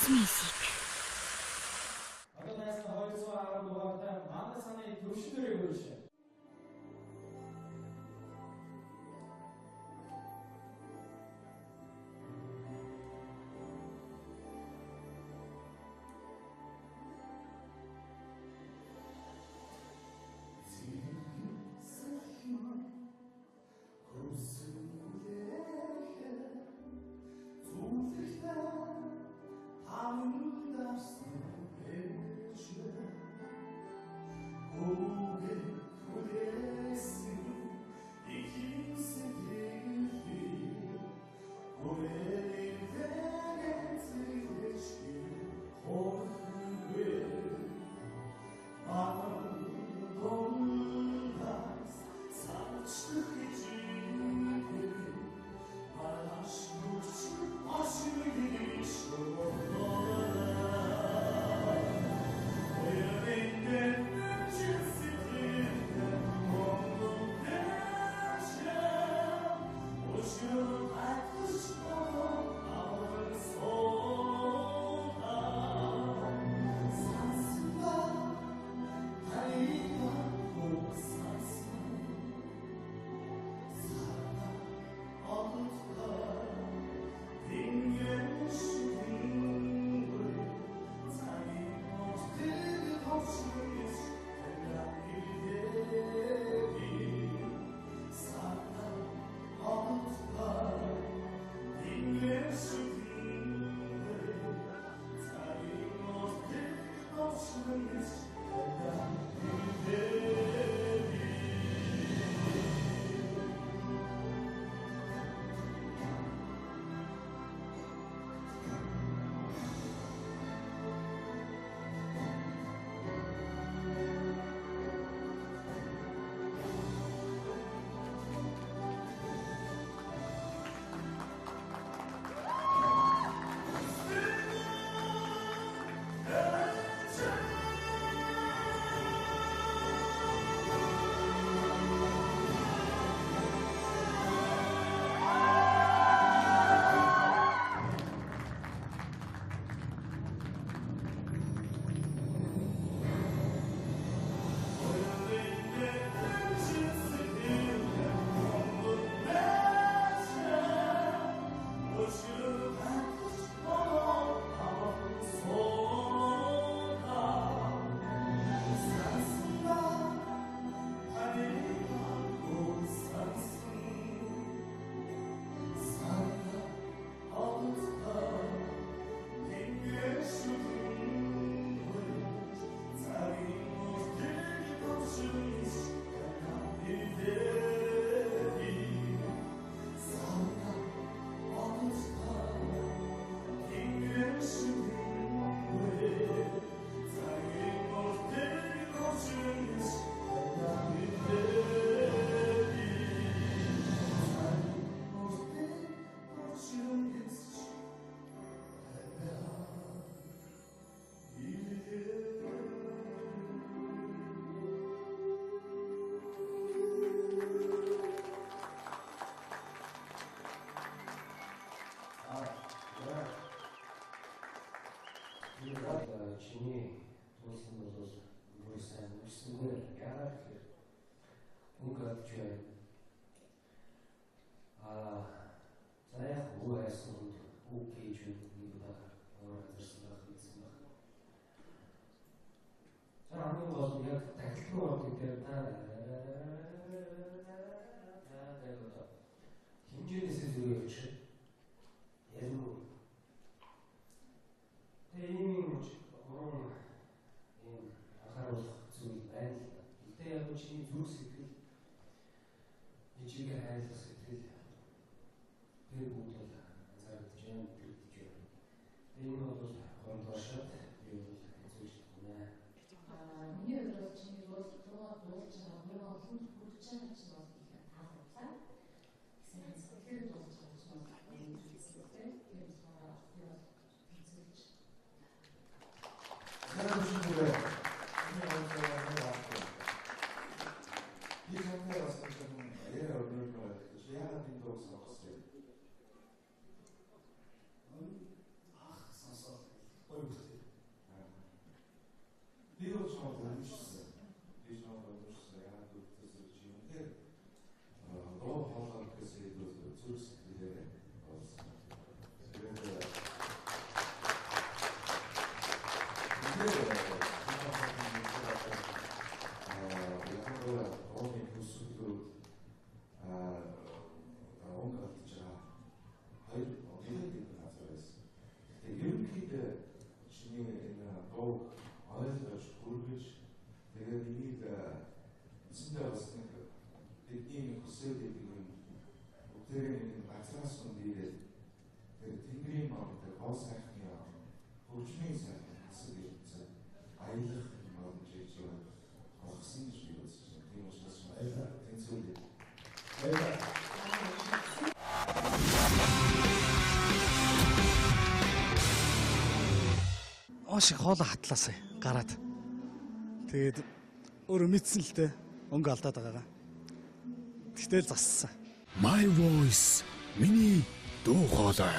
Music. Одоо найсан 210 дугаартай Манда саны төвшөлөөрөө хөршөө. Чиний тулсан бол бүр сайн үсэнгээр яагаад гэхээр үг авч байна. За яг уу айсан үг хийж нэг удаа оролцсон байх гэсэн байна. За хамгийн гол нь яг тахилтны урд дээр хэмжээнээс зүгээрч ярим ийм анхааруулах зүйл байна л да. Гэтэ яг чиний зүрх сэтгэл жижиг хайлах сэтгэл тэр бүгд бол анзаарч байна, мэдэрч байна. Энэ бол хондоошод юу бол хэцүүж байна. Миний хувьд бол чиний дуулж байгаа хамгийн олон хүрч байгаа чинь бол их таалагдсан. Гэсэн сэтгэлээр дуулж байгаа чинь бол энэ зүйлстэй тэр болохоор хэцүүж. Оошиг хоолоо хатлаасаа гараад. Тэгээд өөрөө мэдсэн л дээ. Өнгө алдаад байгаагаа. Тэгтэл зассан. My Voice миний дуу хоолой.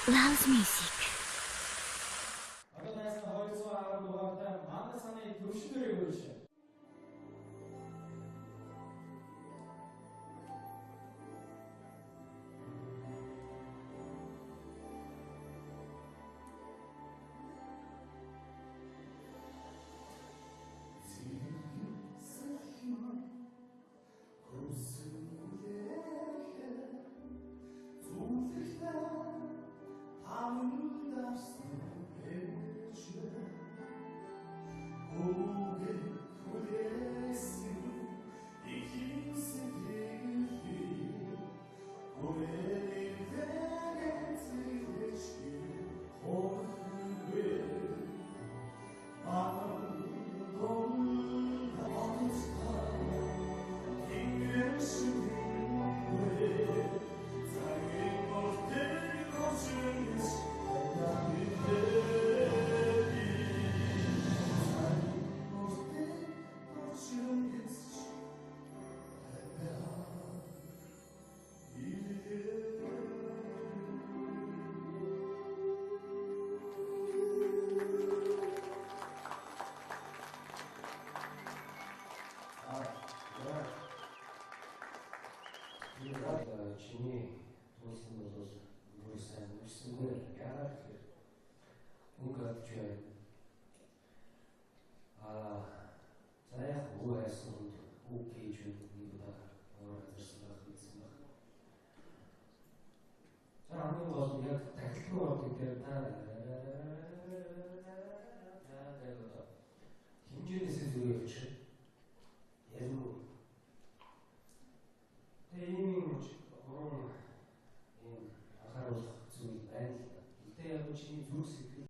Loves music. Одоо найсна 210 дугаартай манай саны төвшин дөрөв өрш. Oh, Тулсан бол бүр сайн үсэнгүй. Яагаад гэхээр өнгөд ч байна. За яг уу хайсан үг гэж нэг удаа өөр газарсан байх гэсэн байна. За хамгийн гол нь яг тахилгүй болдог дээр та